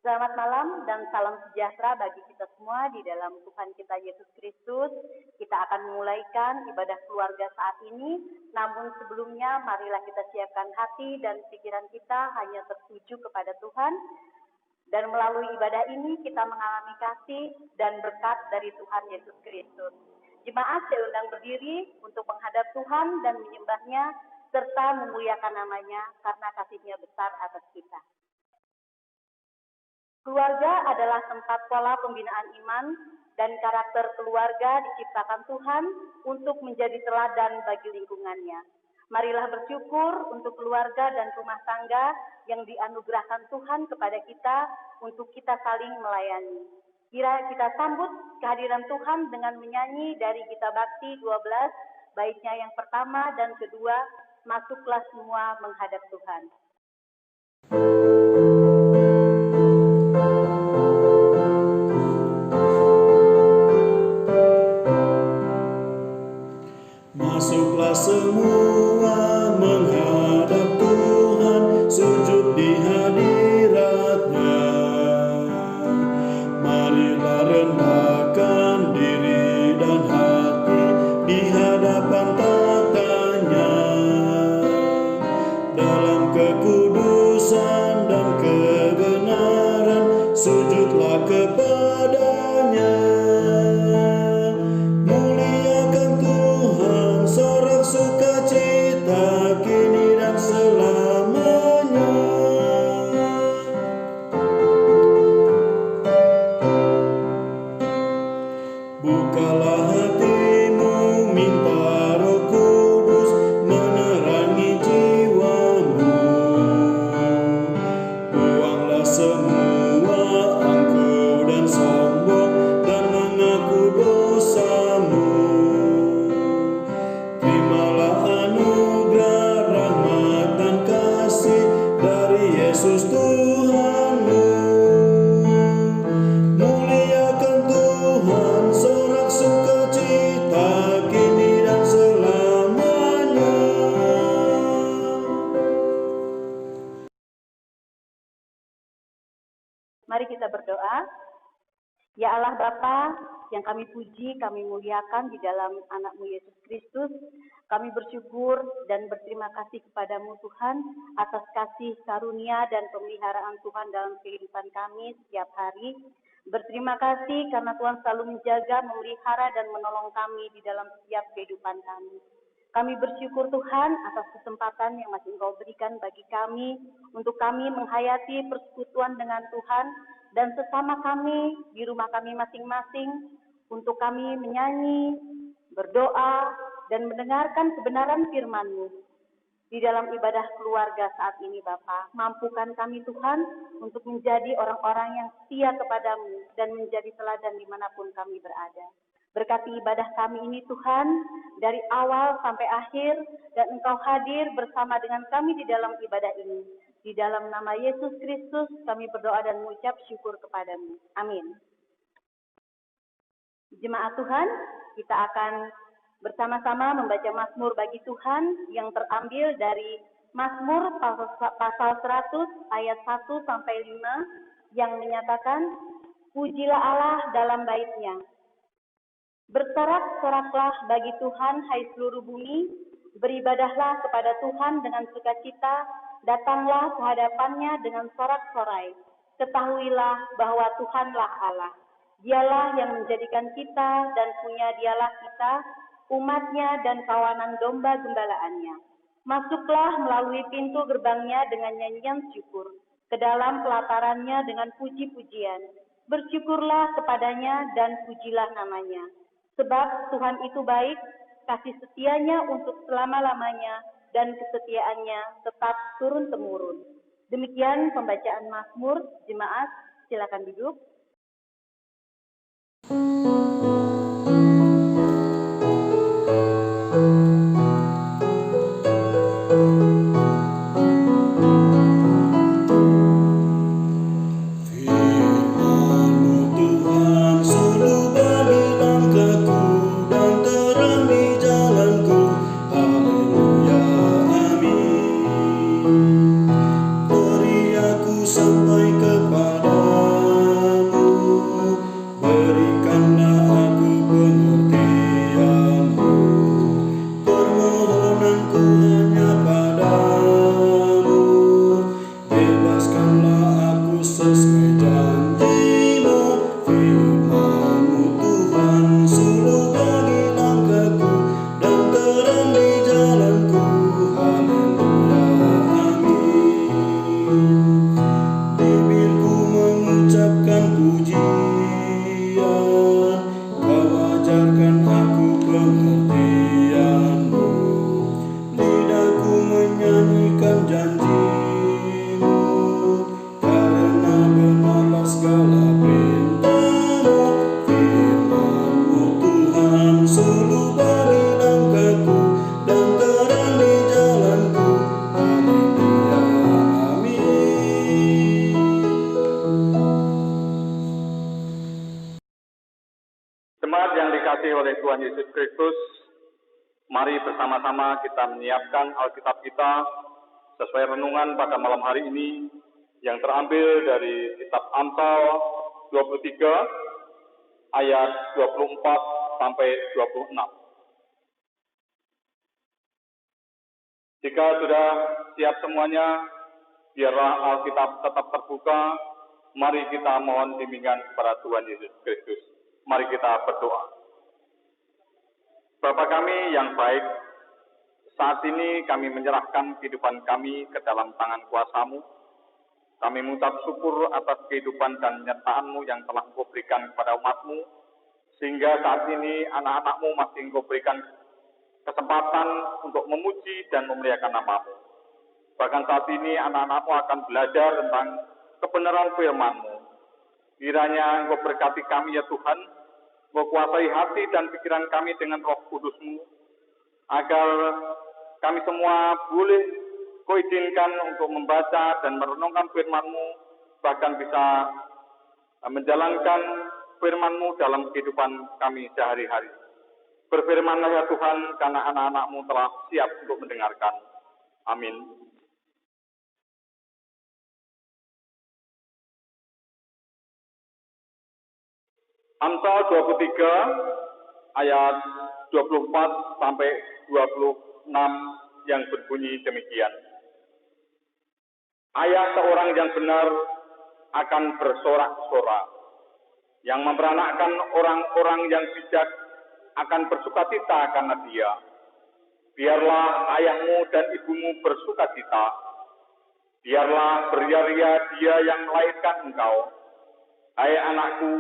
Selamat malam dan salam sejahtera bagi kita semua di dalam Tuhan kita Yesus Kristus. Kita akan memulaikan ibadah keluarga saat ini, namun sebelumnya marilah kita siapkan hati dan pikiran kita hanya tertuju kepada Tuhan. Dan melalui ibadah ini kita mengalami kasih dan berkat dari Tuhan Yesus Kristus. Jemaat saya undang berdiri untuk menghadap Tuhan dan menyembahnya serta memuliakan namanya karena kasih-Nya besar atas kita. Keluarga adalah tempat pola pembinaan iman dan karakter keluarga diciptakan Tuhan untuk menjadi teladan bagi lingkungannya. Marilah bersyukur untuk keluarga dan rumah tangga yang dianugerahkan Tuhan kepada kita untuk kita saling melayani. Kita sambut kehadiran Tuhan dengan menyanyi dari Gita Bakti 12, baitnya yang pertama dan kedua, Masuklah Semua Menghadap Tuhan. Masuklah semua menghadap Tuhan, sujud di hadirat-Nya. Marilah rendahkan diri dan hati di hadapan tata-Nya. Dalam kekudusan dan kebenaran, sujudlah kepada-Nya. Sukacita kini dan selamanya. Bukalah hatimu, minta Roh Kudus menerangi jiwamu. Buanglah semua angkuh dan sombong dan mengaku dosamu. Yesus Tuhanmu, muliakan Tuhan, sorak sukacita kini dan selamanya. Mari kita berdoa. Ya Allah Bapa, yang kami puji, kami muliakan di dalam anak-Mu Yesus Kristus. Kami bersyukur dan berterima kasih kepadamu Tuhan atas kasih karunia dan pemeliharaan Tuhan dalam kehidupan kami setiap hari. Berterima kasih karena Tuhan selalu menjaga, memelihara dan menolong kami di dalam setiap kehidupan kami. Kami bersyukur Tuhan atas kesempatan yang masih Engkau berikan bagi kami untuk kami menghayati persekutuan dengan Tuhan dan sesama kami di rumah kami masing-masing untuk kami menyanyi, berdoa, dan mendengarkan kebenaran firman-Mu. Di dalam ibadah keluarga saat ini Bapa, mampukan kami Tuhan untuk menjadi orang-orang yang setia kepadamu dan menjadi teladan dimanapun kami berada. Berkati ibadah kami ini Tuhan, dari awal sampai akhir, dan Engkau hadir bersama dengan kami di dalam ibadah ini. Di dalam nama Yesus Kristus kami berdoa dan mengucap syukur kepadamu. Amin. Jemaat Tuhan, kita akan bersama-sama membaca Mazmur bagi Tuhan yang terambil dari Mazmur pasal 100 ayat 1 sampai 5 yang menyatakan, Pujilah Allah dalam bait-Nya. Bersorak-soraklah bagi Tuhan hai seluruh bumi, beribadahlah kepada Tuhan dengan sukacita, datanglah ke hadapan-Nya dengan sorak-sorai. Ketahuilah bahwa Tuhanlah Allah. Dialah yang menjadikan kita dan punya Dialah kita, umat-Nya dan kawanan domba gembalaannya. Masuklah melalui pintu gerbang-Nya dengan nyanyian syukur, ke dalam pelataran-Nya dengan puji-pujian. Bersyukurlah kepada-Nya dan pujilah nama-Nya. Sebab Tuhan itu baik, kasih setia-Nya untuk selama-lamanya, dan kesetiaan-Nya tetap turun-temurun. Demikian pembacaan Mazmur. Jemaat, silakan duduk. Sampai kepada sesuai janji-Mu. Firman-Mu Tuhan suluh bagi langkahku dan terang di jalanku. Haleluya, amin. Bibirku mengucapkan pujian, Kau ajarkan aku pengertian-Mu. Lidahku menyanyikan janji-Mu, karena benarlah segala perintah-Mu. Firman-Mu Tuhan suluh bagi langkahku dan terang di jalanku. Haleluya, amin. Jemaat yang dikasihi oleh Tuhan Yesus Kristus, mari bersama-sama kita menyiapkan Alkitab kita sesuai renungan pada malam hari ini yang terambil dari kitab Amsal 23 ayat 24 sampai 26. Jika sudah siap semuanya, biarlah Alkitab tetap terbuka. Mari kita mohon bimbingan kepada Tuhan Yesus Kristus. Mari kita berdoa. Bapa kami yang baik, saat ini kami menyerahkan kehidupan kami ke dalam tangan kuasa-Mu. Kami mengucap syukur atas kehidupan dan penyertaan-Mu yang telah Engkau berikan kepada umat-Mu, sehingga saat ini anak-anak-Mu masih Engkau berikan kesempatan untuk memuji dan memuliakan nama-Mu. Bahkan saat ini anak-anak-Mu akan belajar tentang kebenaran firman-Mu. Kiranya Engkau berkati kami ya Tuhan, Engkau kuasai hati dan pikiran kami dengan Roh Kudus-Mu, agar kami semua boleh Kau izinkan untuk membaca dan merenungkan firman-Mu, bahkan bisa menjalankan firman-Mu dalam kehidupan kami sehari-hari. Berfirmanlah ya Tuhan, karena anak-anak-Mu telah siap untuk mendengarkan. Amin. Amsal 23 ayat 24 sampai 26 yang berbunyi demikian. Ayah seorang yang benar akan bersorak-sorak, yang memperanakkan orang-orang yang bijak akan bersukacita karena dia. Biarlah ayahmu dan ibumu bersukacita, biarlah beria-ria dia yang melahirkan engkau. Hai anakku,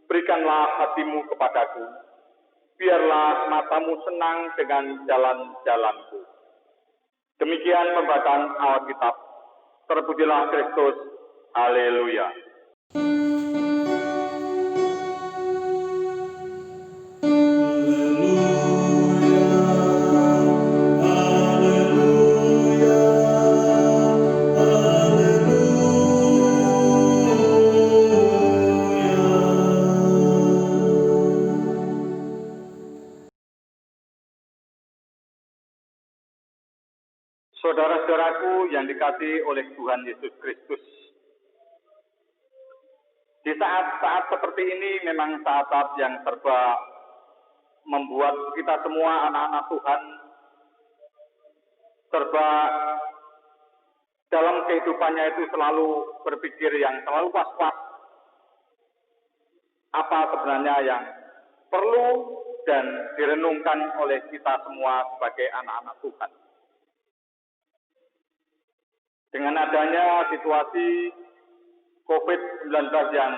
berikanlah hatimu kepadaku, biarlah matamu senang dengan jalan-jalanku. Demikian pembacaan Alkitab. Terpujilah Kristus. Haleluya. Saudara-saudaraku yang dikasihi oleh Tuhan Yesus Kristus, di saat-saat seperti ini memang saat-saat yang serba membuat kita semua anak-anak Tuhan serba dalam kehidupannya itu selalu berpikir yang selalu was-was. Apa sebenarnya yang perlu dan direnungkan oleh kita semua sebagai anak-anak Tuhan. Dengan adanya situasi COVID-19 yang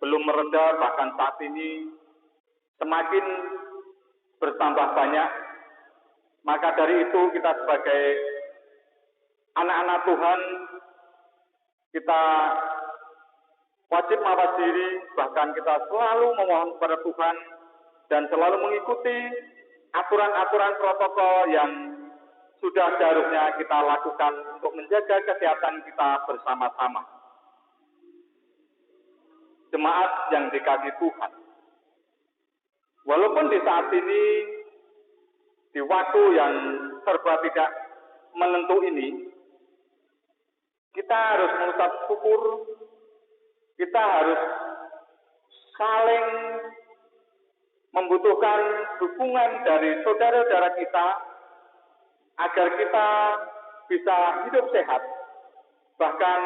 belum mereda, bahkan saat ini semakin bertambah banyak, maka dari itu kita sebagai anak-anak Tuhan, kita wajib mawas diri, bahkan kita selalu memohon kepada Tuhan dan selalu mengikuti aturan-aturan protokol yang sudah seharusnya kita lakukan untuk menjaga kesehatan kita bersama-sama. Jemaat yang dikasihi Tuhan, walaupun di saat ini, di waktu yang serba tidak menentu ini, kita harus mengucap syukur, kita harus saling membutuhkan dukungan dari saudara-saudara kita, agar kita bisa hidup sehat. Bahkan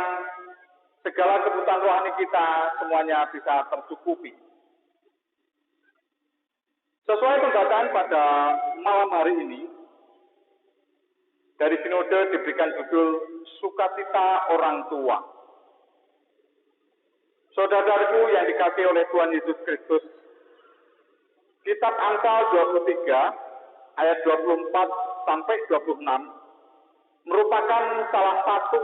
segala kebutuhan rohani kita semuanya bisa tercukupi. Sesuai pembacaan pada malam hari ini, dari sinode diberikan judul Sukacita Orang Tua. Saudara-saudaraku yang dikasihi oleh Tuhan Yesus Kristus, kitab Amsal 23 ayat 24 sampai 26 merupakan salah satu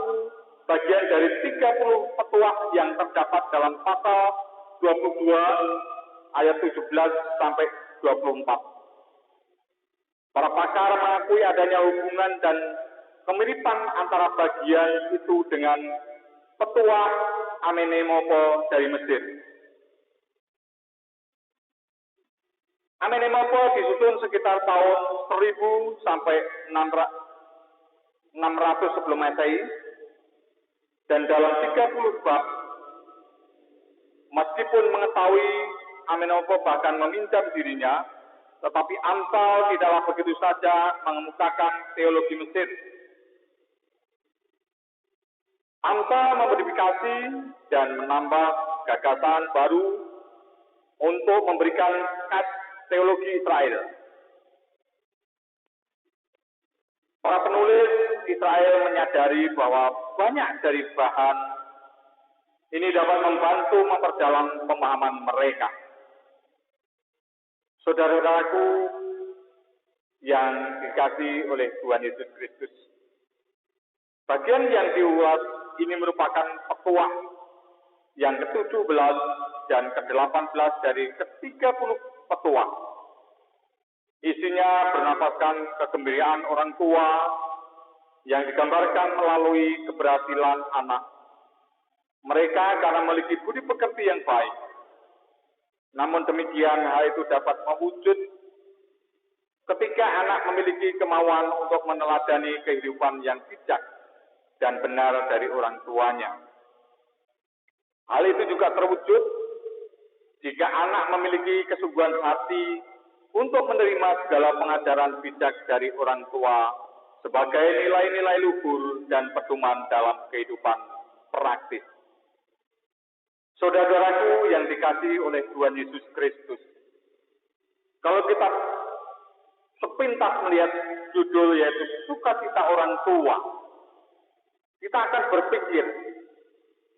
bagian dari 30 petuah yang terdapat dalam pasal 22 ayat 17 sampai 24. Para pakar mengakui adanya hubungan dan kemiripan antara bagian itu dengan petuah Amenemopo dari Mesir. Amenemopo disusun sekitar tahun 1000 sampai 600 sebelum Masehi, dan dalam 30 bab, meskipun mengetahui Amenemopo bahkan meminjam dirinya, tetapi Amsal tidaklah begitu saja mengemukakan teologi Mesir. Amsal memodifikasi dan menambah gagasan baru untuk memberikan teologi Israel. Para penulis Israel menyadari bahwa banyak dari bahan ini dapat membantu memperdalam pemahaman mereka. Saudara-saudaraku yang dikasihi oleh Tuhan Yesus Kristus, bagian yang diulas ini merupakan petuah yang ke-17 dan ke-18 dari ke-30 petuah. Isinya bernafaskan kegembiraan orang tua yang digambarkan melalui keberhasilan anak mereka karena memiliki budi pekerti yang baik. Namun demikian, hal itu dapat mewujud ketika anak memiliki kemauan untuk meneladani kehidupan yang bijak dan benar dari orang tuanya. Hal itu juga terwujud jika anak memiliki kesungguhan hati untuk menerima segala pengajaran bijak dari orang tua sebagai nilai-nilai luhur dan pedoman dalam kehidupan praktis. Saudara-saudaraku yang dikasihi oleh Tuhan Yesus Kristus, kalau kita sepintas melihat judul yaitu Sukacita Orang Tua, kita akan berpikir,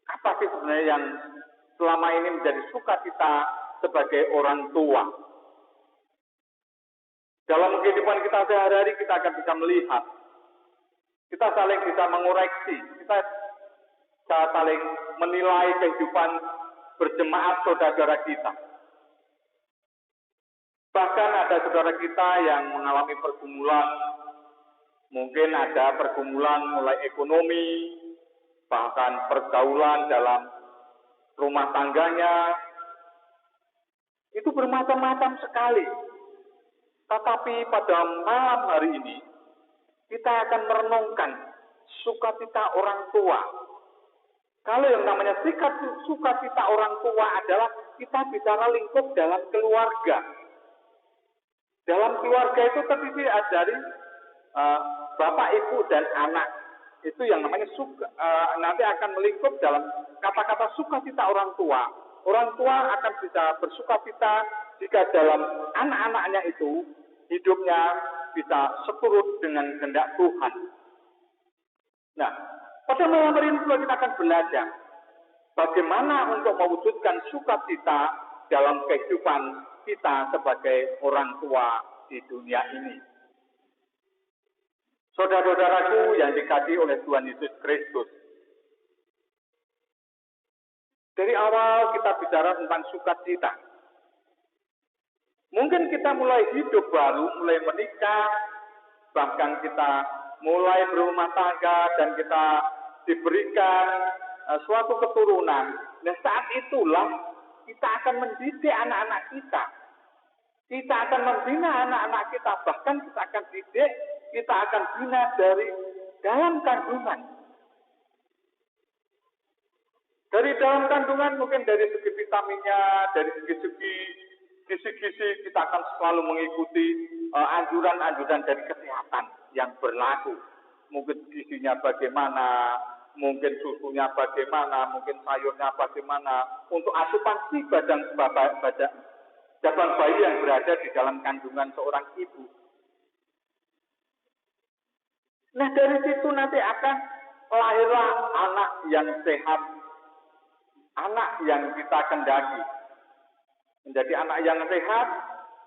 apa sih sebenarnya yang selama ini menjadi sukacita sebagai orang tua? Dalam kehidupan kita sehari-hari kita akan bisa melihat, kita saling bisa mengoreksi, kita saling menilai kehidupan berjemaat saudara-saudara kita. Bahkan ada saudara kita yang mengalami pergumulan, mungkin ada pergumulan mulai ekonomi, bahkan pergaulan dalam rumah tangganya, itu bermacam-macam sekali. Tetapi pada malam hari ini, kita akan merenungkan sukacita orang tua. Kalau yang namanya sukacita orang tua adalah kita bicara lingkup dalam keluarga. Dalam keluarga itu terdiri dari bapak, ibu, dan anak. Itu yang namanya nanti akan melingkup dalam kata-kata sukacita orang tua. Orang tua akan bisa bersukacita jika dalam anak-anaknya itu hidupnya bisa seturut dengan kehendak Tuhan. Nah, pada malam hari ini kita akan belajar bagaimana untuk mewujudkan sukacita dalam kehidupan kita sebagai orang tua di dunia ini. Saudara-saudaraku yang dikasihi oleh Tuhan Yesus Kristus, dari awal kita bicara tentang sukacita. Mungkin kita mulai hidup baru, mulai menikah, bahkan kita mulai berumah tangga dan kita diberikan suatu keturunan. Nah, saat itulah kita akan mendidik anak-anak kita. Kita akan membina anak-anak kita, bahkan kita akan didik, kita akan bina dari dalam kandungan. Dari dalam kandungan mungkin dari segi vitaminnya, dari segi kisi-kisi kita akan selalu mengikuti anjuran-anjuran dari kesehatan yang berlaku. Mungkin gizinya bagaimana, mungkin susunya bagaimana, mungkin sayurnya bagaimana, untuk asupan si jaban bayi yang berada di dalam kandungan seorang ibu. Nah, dari situ nanti akan lahirlah anak yang sehat, anak yang kita kendaki. Menjadi anak yang sehat,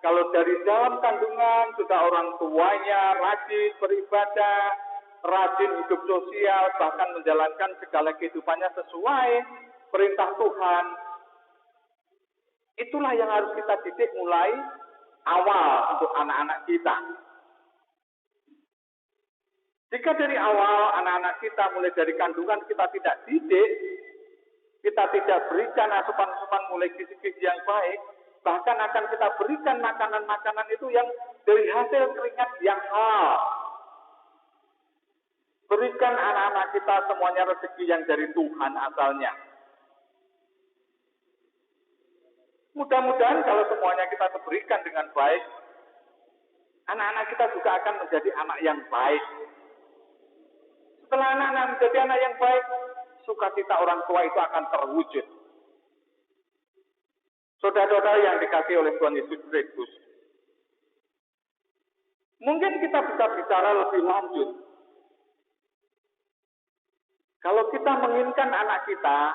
kalau dari dalam kandungan sudah orang tuanya rajin beribadah, rajin hidup sosial, bahkan menjalankan segala kehidupannya sesuai perintah Tuhan. Itulah yang harus kita didik mulai awal untuk anak-anak kita. Jika dari awal anak-anak kita mulai dari kandungan kita tidak didik, kita tidak berikan asupan-asupan mulai gizi-gizi yang baik, bahkan akan kita berikan makanan-makanan itu yang dari hasil keringat yang halal. Berikan anak-anak kita semuanya rezeki yang dari Tuhan asalnya. Mudah-mudahan kalau semuanya kita berikan dengan baik, anak-anak kita juga akan menjadi anak yang baik. Setelah anak-anak menjadi anak yang baik, sukacita orang tua itu akan terwujud. Saudara-saudara yang dikasihi oleh Tuhan Yesus Kristus, mungkin kita bisa bicara lebih lanjut. Kalau kita menginginkan anak kita,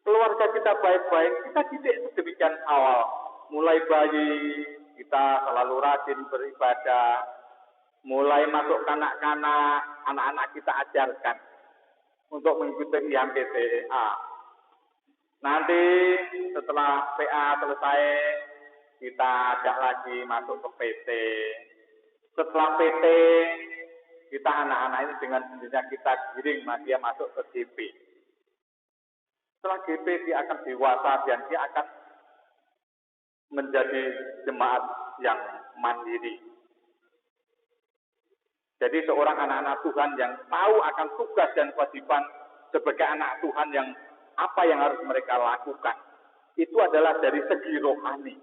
keluarga kita baik-baik, kita didik sedemikian awal. Mulai bayi, kita selalu rajin beribadah. Mulai masuk kanak-kanak, anak-anak kita ajarkan untuk mengikuti IMPTA. Nanti setelah PA selesai, kita ajak lagi masuk ke PT. Setelah PT, kita anak-anak ini dengan sendirinya kita giring, dia masuk ke GP. Setelah GP dia akan dewasa dan dia akan menjadi jemaat yang mandiri. Jadi seorang anak-anak Tuhan yang tahu akan tugas dan kewajiban sebagai anak Tuhan yang apa yang harus mereka lakukan. Itu adalah dari segi rohani.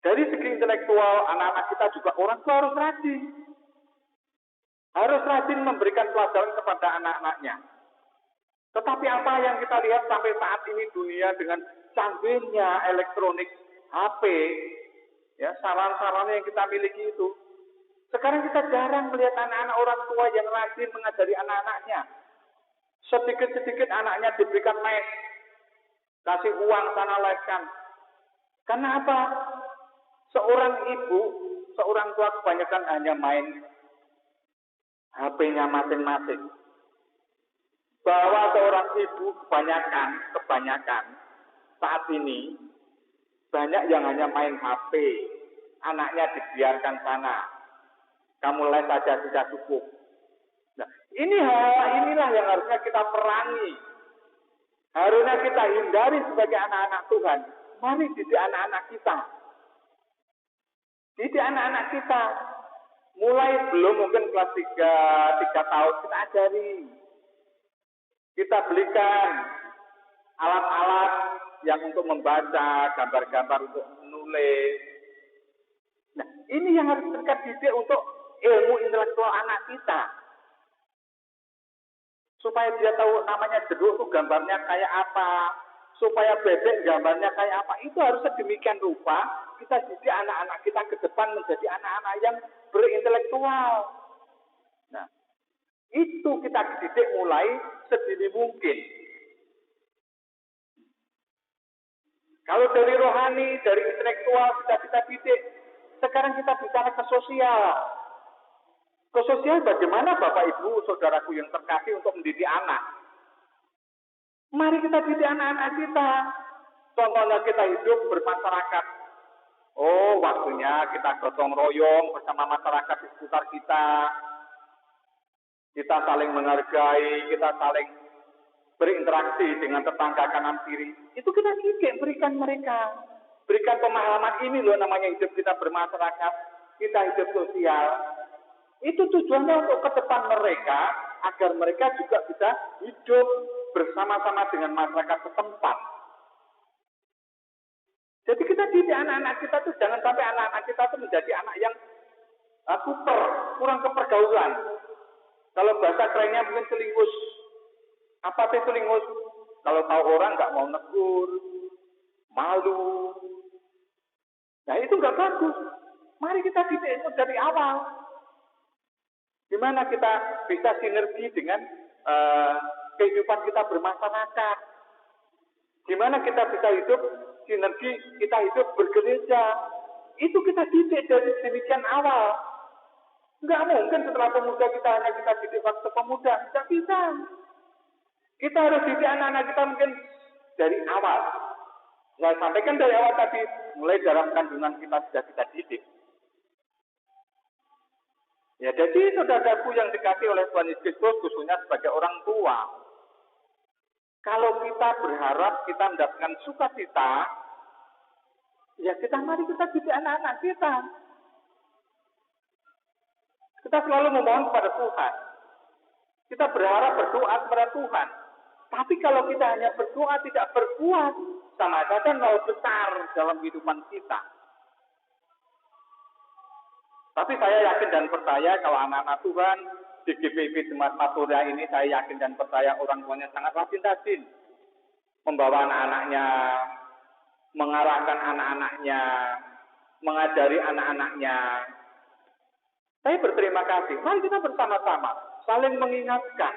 Dari segi intelektual, anak-anak kita juga orang tua harus rajin. Harus rajin memberikan pelajaran kepada anak-anaknya. Tetapi apa yang kita lihat sampai saat ini dunia dengan canggihnya elektronik, HP, ya, sarana-sarana yang kita miliki itu. Sekarang kita jarang melihat anak-anak orang tua yang rajin mengajari anak-anaknya. Sedikit-sedikit anaknya diberikan les, kasih uang sana leskan. Karena apa? Seorang ibu, seorang tua kebanyakan hanya main HP-nya masing-masing. Bahwa seorang ibu kebanyakan saat ini banyak yang hanya main HP, anaknya dibiarkan sana. Kamu les saja sudah cukup. Nah, inilah yang harusnya kita perangi. Harusnya kita hindari sebagai anak-anak Tuhan. Mari didik anak-anak kita. Didik anak-anak kita. Mulai belum mungkin kelas 3 tahun kita ajari. Kita belikan alat-alat yang untuk membaca, gambar-gambar untuk menulis. Nah, ini yang harus kita didik untuk ilmu intelektual anak kita. Supaya dia tahu namanya jeruk itu gambarnya kayak apa. Supaya bebek gambarnya kayak apa. Itu harus sedemikian rupa kita didik anak-anak kita ke depan menjadi anak-anak yang berintelektual. Nah, itu kita didik mulai sedini mungkin. Kalau dari rohani, dari intelektual sudah kita didik, sekarang kita bicara ke sosial. Ke sosial bagaimana Bapak Ibu, saudaraku yang terkasih untuk mendidik anak? Mari kita didik anak-anak kita. Contohnya kita hidup bermasyarakat. Oh, waktunya kita gotong royong bersama masyarakat di sekitar kita. Kita saling menghargai, kita saling berinteraksi dengan tetangga kanan kiri. Itu kita didik, berikan mereka. Berikan pemahaman ini loh namanya hidup kita bermasyarakat. Kita hidup sosial. Itu tujuannya untuk ke depan mereka, agar mereka juga bisa hidup bersama-sama dengan masyarakat setempat. Jadi kita didik anak-anak kita tuh jangan sampai anak-anak kita tuh menjadi anak yang kuper, kurang kepergaulan. Kalau bahasa kerennya mungkin selingus. Apa sih selingus? Kalau tahu orang nggak mau negur, malu. Nah itu nggak bagus. Mari kita didik itu dari awal. Gimana kita bisa sinergi dengan kehidupan kita bermasyarakat? Gimana kita bisa hidup sinergi, kita hidup bergereja? Itu kita didik dari demikian awal. Nggak mungkin setelah pemuda kita hanya kita didik waktu pemuda. Tidak bisa. Kita harus didik anak-anak kita mungkin dari awal. Saya sampaikan dari awal tadi, mulai dalam kandungan kita sudah kita didik. Ya, jadi saudaraku yang dikasihi oleh Tuhan Yesus Kristus, khususnya sebagai orang tua, kalau kita berharap kita mendapatkan sukacita, ya mari kita didik anak-anak kita. Kita selalu memohon kepada Tuhan. Kita berharap berdoa kepada Tuhan. Tapi kalau kita hanya berdoa tidak berbuat, sama saja nol besar dalam kehidupan kita. Tapi saya yakin dan percaya kalau anak-anak Tuhan di GPIP Jemaat Matoria ini, saya yakin dan percaya orang tuanya sangat rajin-rajin membawa anak-anaknya, mengarahkan anak-anaknya, mengajari anak-anaknya. Saya berterima kasih. Mari kita bersama-sama saling mengingatkan.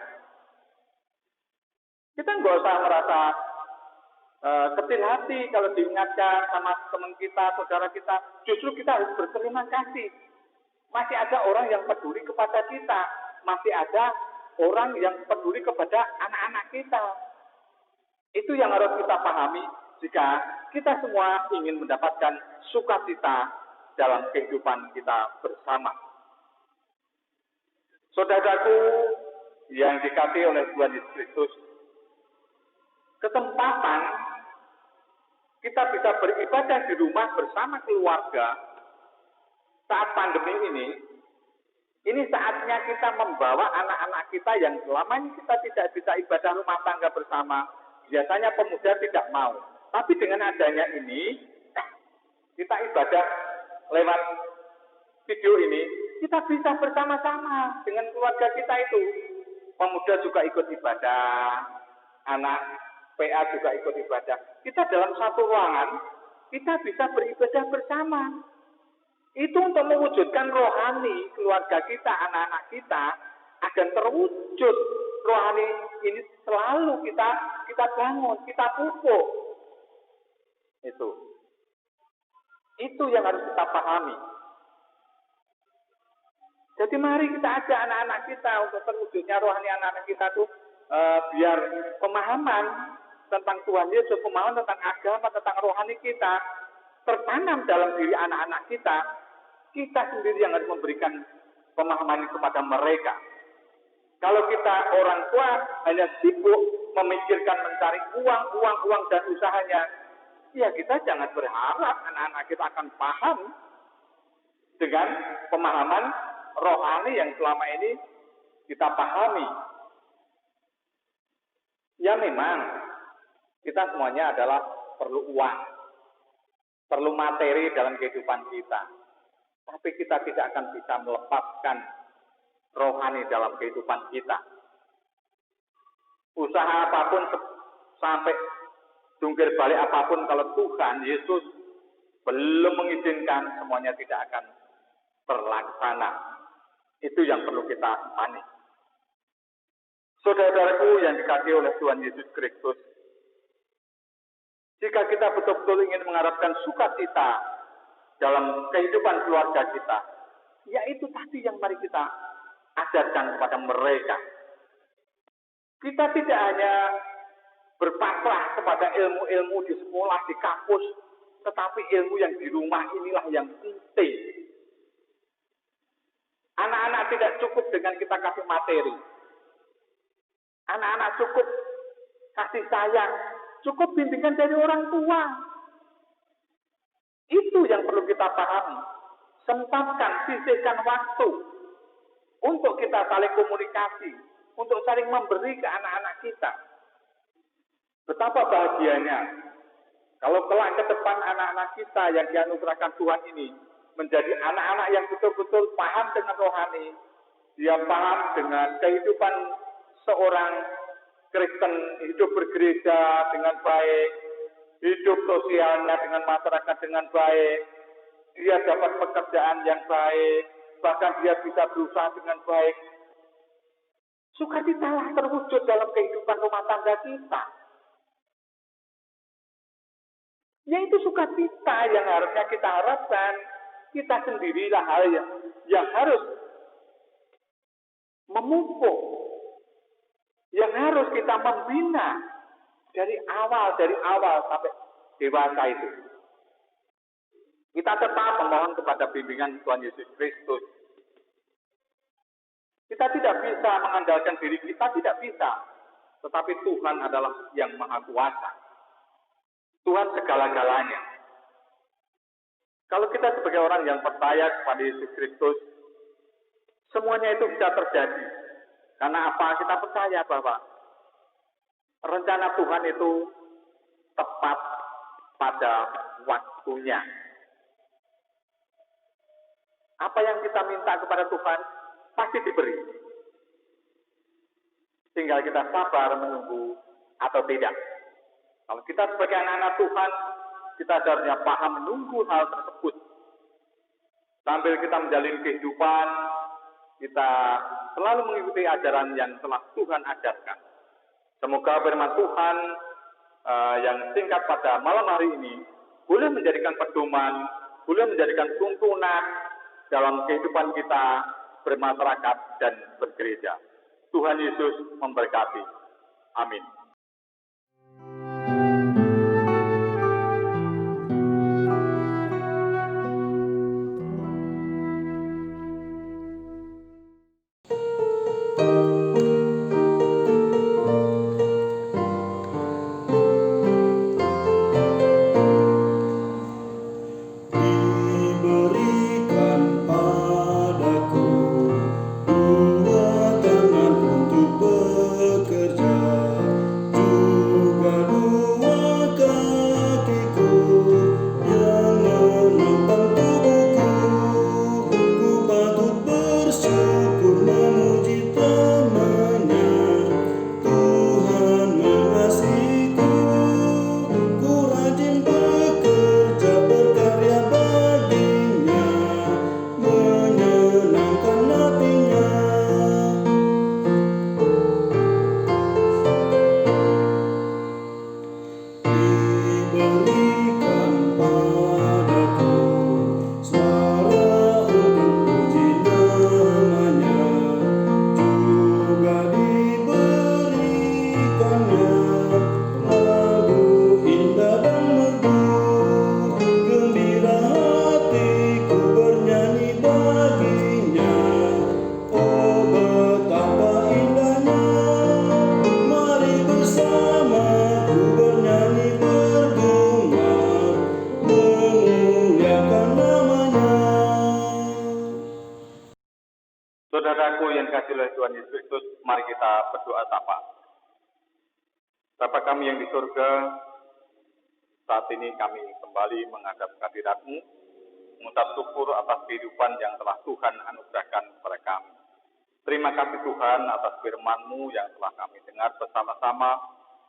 Kita nggak usah merasa kecil hati kalau diingatkan sama teman kita, saudara kita. Justru kita harus berterima kasih. Masih ada orang yang peduli kepada kita. Masih ada orang yang peduli kepada anak-anak kita. Itu yang harus kita pahami jika kita semua ingin mendapatkan sukacita dalam kehidupan kita bersama. Saudaraku yang dikasihi oleh Tuhan Yesus Kristus, kesempatan kita bisa beribadah di rumah bersama keluarga saat pandemi ini saatnya kita membawa anak-anak kita yang selama ini kita tidak bisa ibadah rumah tangga bersama. Biasanya pemuda tidak mau. Tapi dengan adanya ini, kita ibadah lewat video ini, kita bisa bersama-sama dengan keluarga kita itu. Pemuda juga ikut ibadah, anak PA juga ikut ibadah. Kita dalam satu ruangan, kita bisa beribadah bersama. Itu untuk mewujudkan rohani keluarga kita, anak-anak kita, agar terwujud rohani ini selalu kita bangun, kita pupuk. Itu yang harus kita pahami. Jadi mari kita ajak anak-anak kita untuk terwujudnya rohani anak-anak kita tuh biar pemahaman tentang Tuhan Yesus, pemahaman tentang agama, tentang rohani kita tertanam dalam diri anak-anak kita. Kita sendiri yang harus memberikan pemahaman kepada mereka. Kalau kita orang tua hanya sibuk memikirkan mencari uang dan usahanya, ya kita jangan berharap anak-anak kita akan paham dengan pemahaman rohani yang selama ini kita pahami. Ya memang kita semuanya adalah perlu uang, perlu materi dalam kehidupan kita. Tapi kita tidak akan bisa melepaskan rohani dalam kehidupan kita. Usaha apapun sampai jungkir balik apapun, kalau Tuhan Yesus belum mengizinkan, semuanya tidak akan terlaksana. Itu yang perlu kita pahami. Saudara-saudaraku yang dikasihi oleh Tuhan Yesus Kristus, jika kita betul-betul ingin mengharapkan sukacita dalam kehidupan keluarga kita, yaitu tadi yang mari kita ajarkan kepada mereka. Kita tidak hanya berpasrah kepada ilmu-ilmu di sekolah, di kampus, tetapi ilmu yang di rumah inilah yang penting. Anak-anak tidak cukup dengan kita kasih materi. Anak-anak cukup kasih sayang, cukup bimbingan dari orang tua. Itu yang perlu kita pahami. Sempatkan, sisihkan waktu untuk kita saling komunikasi, untuk saling memberi ke anak-anak kita. Betapa bahagianya kalau kelak ke depan anak-anak kita yang dianugerahkan Tuhan ini menjadi anak-anak yang betul-betul paham dengan rohani, Dia paham dengan kehidupan seorang Kristen, hidup bergereja dengan baik, hidup sosialnya dengan masyarakat dengan baik, dia dapat pekerjaan yang baik, bahkan dia bisa berusaha dengan baik. Sukacitalah terwujud dalam kehidupan rumah tangga kita. Yaitu sukacita yang harusnya kita harapkan. Kita sendirilah hal yang harus memupuk, yang harus kita membina dari awal sampai dewasa itu. Kita tetap memohon kepada bimbingan Tuhan Yesus Kristus. Kita tidak bisa mengandalkan diri kita, tidak bisa. Tetapi Tuhan adalah yang maha kuasa. Tuhan segala-galanya. Kalau kita sebagai orang yang percaya kepada Yesus Kristus, semuanya itu bisa terjadi. Karena apa? Kita percaya bahwa rencana Tuhan itu tepat pada waktunya. Apa yang kita minta kepada Tuhan pasti diberi. Tinggal kita sabar menunggu atau tidak. Kalau kita sebagai anak-anak Tuhan, kita seharusnya paham menunggu hal tersebut. Sambil kita menjalin kehidupan, kita selalu mengikuti ajaran yang telah Tuhan ajarkan. Semoga firman Tuhan yang singkat pada malam hari ini boleh menjadikan pedoman, boleh menjadikan tuntunan dalam kehidupan kita bermasyarakat dan bergereja. Tuhan Yesus memberkati. Amin. Diberikan padaku dua tangan untuk bekerja, juga dua kakiku yang menopang tubuhku. Ku patut bersyukur memuji namanya. Tuhan mengasihiku. Ku rajin bekerja berkarya baginya, menyenangkan hatinya. Diberikan padaku suara untuk puji namanya, juga diberikannya lagu indah dan merdu. Gembira hatiku bernyanyi baginya, oh betapa indahnya. Mari bersamaku bernyanyi bergema, memuliakan namanya. Saudaraku yang kasih oleh Tuhan Yesus Kristus, mari kita berdoa sapa. Bapa kami yang di surga, saat ini kami kembali menghadap kehadirat-Mu, mengucap syukur atas kehidupan yang telah Tuhan anugerahkan kepada kami. Terima kasih Tuhan atas firman-Mu yang telah kami dengar bersama-sama.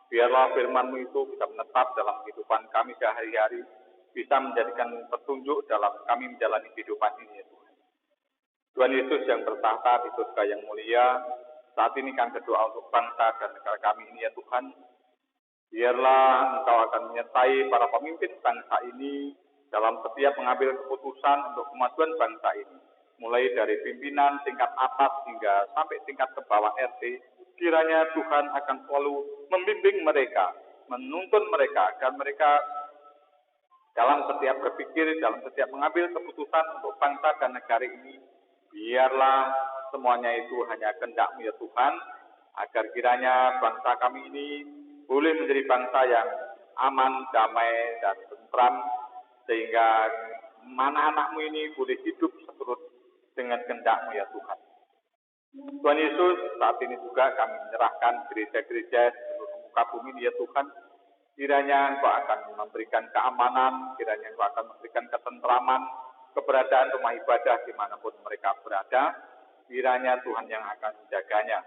Biarlah firman-Mu itu bisa menetap dalam kehidupan kami sehari-hari, bisa menjadikan petunjuk dalam kami menjalani kehidupan ini ya Tuhan. Tuhan Yesus yang bertahta di surga yang mulia, saat ini kami berdoa untuk bangsa dan negara kami ini ya Tuhan. Biarlah Engkau akan menyertai para pemimpin bangsa ini dalam setiap mengambil keputusan untuk kemajuan bangsa ini. Mulai dari pimpinan tingkat atas hingga sampai tingkat ke bawah RT, kiranya Tuhan akan selalu membimbing mereka, menuntun mereka, agar mereka dalam setiap berpikir, dalam setiap mengambil keputusan untuk bangsa dan negara ini, biarlah semuanya itu hanya kehendak-Mu ya Tuhan, agar kiranya bangsa kami ini boleh menjadi bangsa yang aman, damai, dan tentram, sehingga anak-anak-Mu ini boleh hidup seturut dengan kehendak-Mu ya Tuhan. Tuhan Yesus, saat ini juga kami menyerahkan gereja-gereja seluruh muka bumi ini ya Tuhan. Kiranya Engkau akan memberikan keamanan, kiranya Engkau akan memberikan ketentraman, keberadaan rumah ibadah dimanapun mereka berada. kiranya Tuhan yang akan menjaganya.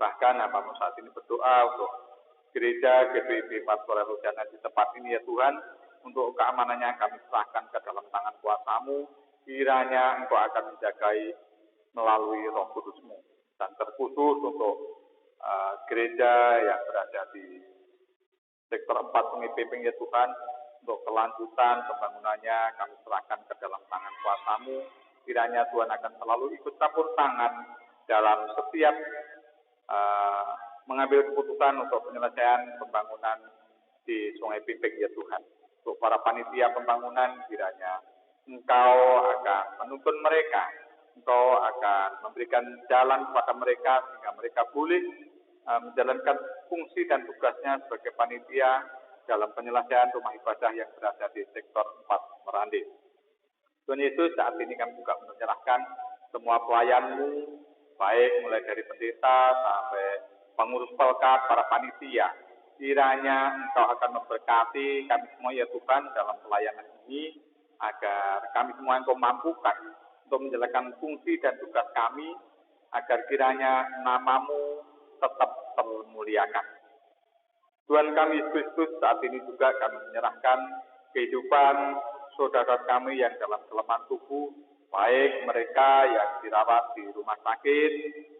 Bahkan hambamu saat ini berdoa untuk gereja GBIB Pastoral Lujana di tempat ini ya Tuhan, untuk keamanannya kami serahkan ke dalam tangan kuasa-Mu, kiranya Engkau akan menjagai melalui Roh Kudus-Mu, dan terkhusus untuk gereja yang berada di sektor 4 Sungai Piping ya Tuhan, untuk kelanjutan pembangunannya kami serahkan ke dalam tangan kuasa-Mu, kiranya Tuhan akan selalu ikut campur tangan dalam setiap mengambil keputusan untuk penyelesaian pembangunan di Sungai Piping ya Tuhan. Untuk para panitia pembangunan, kiranya Engkau akan menuntun mereka, Engkau akan memberikan jalan kepada mereka sehingga mereka boleh menjalankan fungsi dan tugasnya sebagai panitia dalam penyelesaian rumah ibadah yang berada di sektor 4 Merandi. Tuhan Yesus, saat ini kami juga menyerahkan semua pelayan-Mu, baik mulai dari pendeta sampai pengurus pelkat, para panitia. Kiranya Engkau akan memberkati kami semua ya Tuhan dalam pelayanan ini, agar kami semua Engkau mampukan untuk menjalankan fungsi dan tugas kami, agar kiranya nama-Mu tetap termuliakan. Tuhan kami Yesus Kristus, saat ini juga kami menyerahkan kehidupan saudara kami yang dalam kelemahan tubuh, baik mereka yang dirawat di rumah sakit,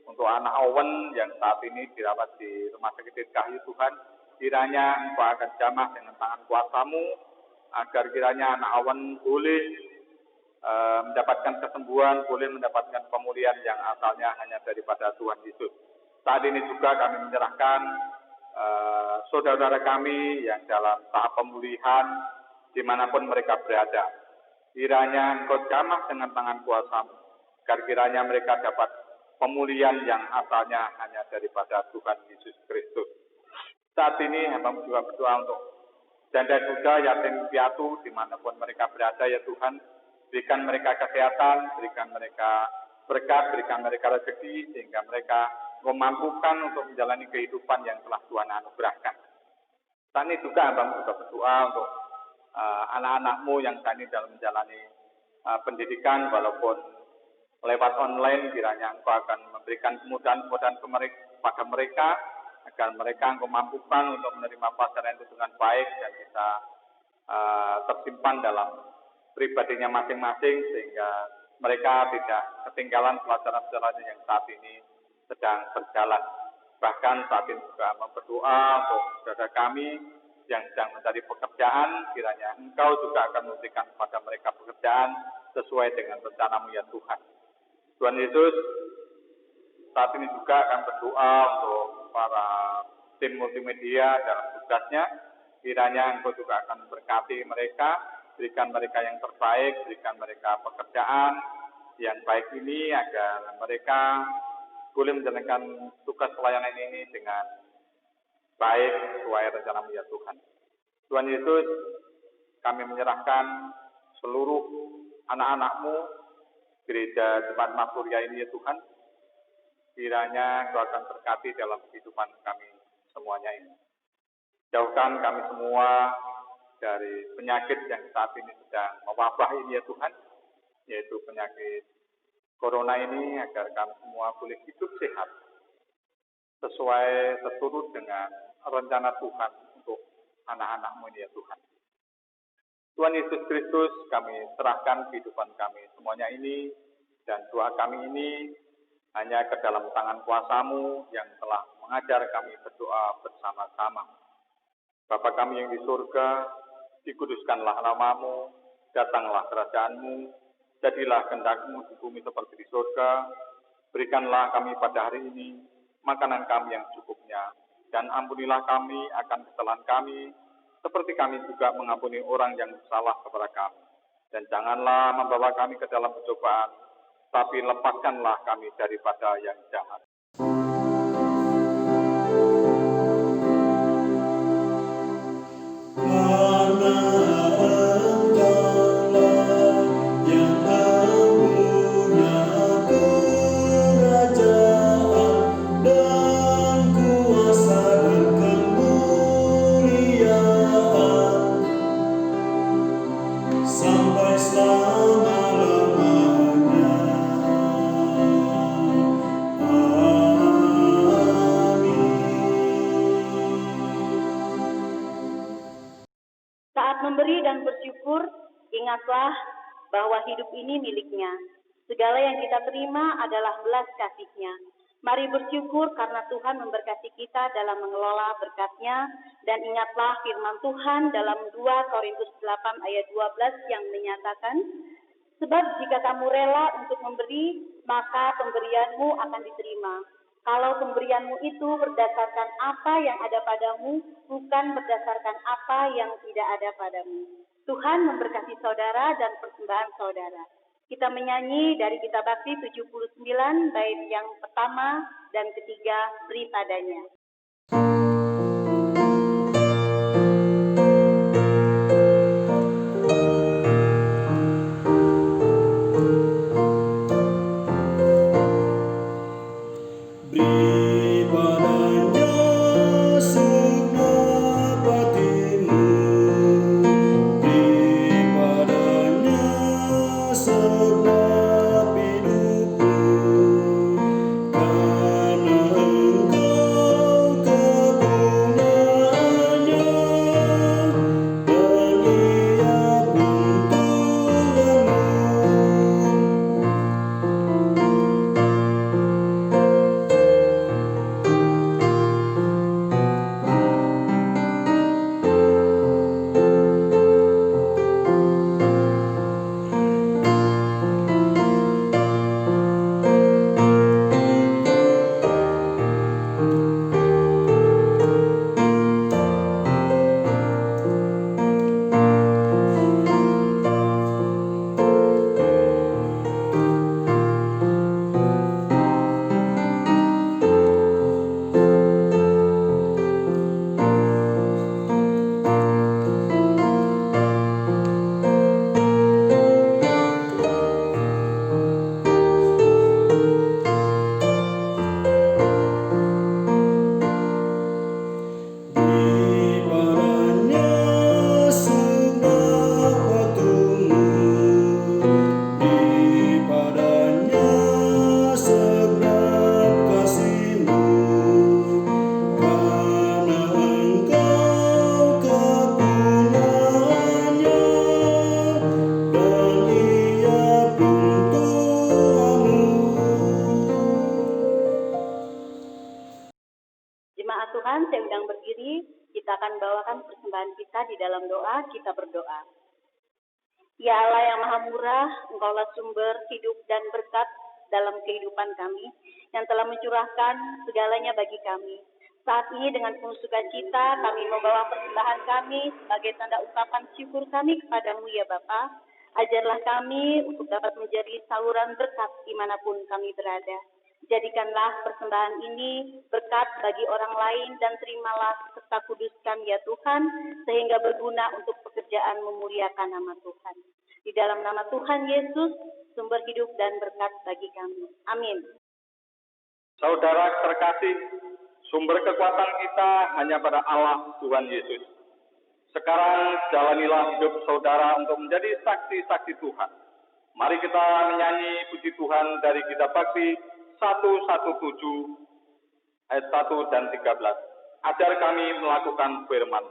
untuk anak Owen yang saat ini dirawat di rumah sakit DKI Tuhan, kiranya Engkau akan jamah dengan tangan kuasa-Mu, agar kiranya anak Owen boleh mendapatkan kesembuhan, boleh mendapatkan pemulihan yang asalnya hanya daripada Tuhan Yesus. Saat ini juga kami menyerahkan saudara-saudara kami yang dalam tahap pemulihan dimanapun mereka berada. Kiranya Engkau jamah dengan tangan kuasa-Mu, agar kiranya mereka dapat pemulihan yang asalnya hanya daripada Tuhan Yesus Kristus. Saat ini hamba juga berdoa untuk janda duda, yatim piatu dimanapun mereka berada ya Tuhan. Berikan mereka kesehatan, berikan mereka berkat, berikan mereka rezeki, sehingga mereka memampukan untuk menjalani kehidupan yang telah Tuhan anugerahkan. Saat ini juga hamba juga berdoa untuk anak-anak-Mu yang saat ini dalam menjalani pendidikan walaupun lewat online, kiranya Engkau akan memberikan kemudahan-kemudahan kepada mereka, agar mereka Engkau mampukan untuk menerima pelajaran itu dengan baik dan bisa tersimpan dalam pribadinya masing-masing, sehingga mereka tidak ketinggalan pelajaran-pelajaran yang saat ini sedang berjalan. Bahkan saat ini juga berdoa untuk saudara kami yang sedang mencari pekerjaan, kiranya Engkau juga akan memberikan kepada mereka pekerjaan sesuai dengan rencana-Mu ya Tuhan. Tuhan Yesus, saat ini juga akan berdoa untuk para tim multimedia dalam tugasnya, kiranya Engkau juga akan memberkati mereka, berikan mereka yang terbaik, berikan mereka pekerjaan yang baik ini, agar mereka boleh menjalankan tugas pelayanan ini dengan baik sesuai rencana-Mu ya Tuhan. Tuhan Yesus, kami menyerahkan seluruh anak-anak-Mu, gereja Jemaat Maksuria ini ya Tuhan. Kiranya Engkau akan berkati dalam kehidupan kami semuanya ini. Jauhkan kami semua dari penyakit yang saat ini sedang mewabah ini ya Tuhan, yaitu penyakit Corona ini, agar kami semua boleh hidup sehat sesuai seturut dengan rencana Tuhan untuk anak-anak-Mu ini ya Tuhan. Tuhan Yesus Kristus, kami serahkan kehidupan kami semuanya ini, dan doa kami ini hanya ke dalam tangan kuasa-Mu yang telah mengajar kami berdoa bersama-sama. Bapa kami yang di surga, dikuduskanlah nama-Mu, datanglah kerajaan-Mu, jadilah kehendak-Mu di bumi seperti di surga. Berikanlah kami pada hari ini makanan kami yang cukupnya, dan ampunilah kami akan kesalahan kami, seperti kami juga mengampuni orang yang bersalah kepada kami. Dan janganlah membawa kami ke dalam pencobaan, tapi lepaskanlah kami daripada yang jahat. Sampai selama-lamanya. Saat memberi dan bersyukur, ingatlah bahwa hidup ini miliknya. Segala yang kita terima adalah belas kasih-Nya. Mari bersyukur karena Tuhan memberkati kita dalam mengelola berkat-Nya, dan ingatlah firman Tuhan dalam 2 Korintus 8 ayat 12 yang menyatakan, sebab jika kamu rela untuk memberi, maka pemberianmu akan diterima. Kalau pemberianmu itu berdasarkan apa yang ada padamu, bukan berdasarkan apa yang tidak ada padamu. Tuhan memberkati saudara dan persembahan saudara. Kita menyanyi dari Kitab Bakti 79, bait yang pertama dan ketiga, beri padanya. Beri padanya segenap hatimu, beri padanya segenap hidupmu, karena engkau kepunyaannya, dan Ia pun Jemaat Tuhan, saya undang berdiri, kita akan bawakan persembahan kita di dalam doa, kita berdoa. Ya Allah yang Maha Murah, Engkaulah sumber hidup dan berkat dalam kehidupan kami, yang telah mencurahkan segalanya bagi kami. Saat ini dengan penuh sukacita, kami membawa persembahan kami sebagai tanda ungkapan syukur kami kepadamu ya Bapa. Ajarlah kami untuk dapat menjadi saluran berkat dimanapun kami berada. Jadikanlah persembahan ini berkat bagi orang lain dan terimalah serta kuduskan ya Tuhan, sehingga berguna untuk pekerjaan memuliakan nama Tuhan. Di dalam nama Tuhan Yesus, sumber hidup dan berkat bagi kami. Amin. Saudara terkasih, sumber kekuatan kita hanya pada Allah Tuhan Yesus. Sekarang jalanilah hidup saudara untuk menjadi saksi-saksi Tuhan. Mari kita menyanyi puji Tuhan dari Kitab Bakti 117 ayat 1 dan 13. Ajar kami melakukan firman.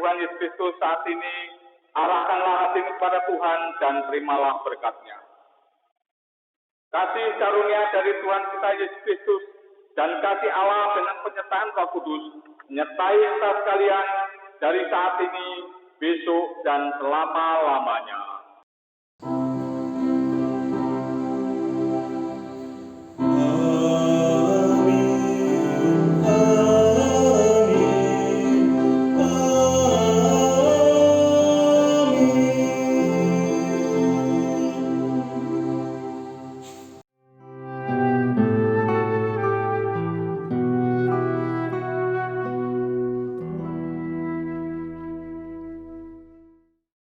Tuhan Yesus Kristus saat ini, arahkanlah hatimu kepada Tuhan dan terimalah berkat-Nya. Kasih karunia dari Tuhan kita Yesus Kristus dan kasih Allah dengan penyertaan Roh Kudus menyertai kita sekalian dari saat ini, besok, dan selama-lamanya.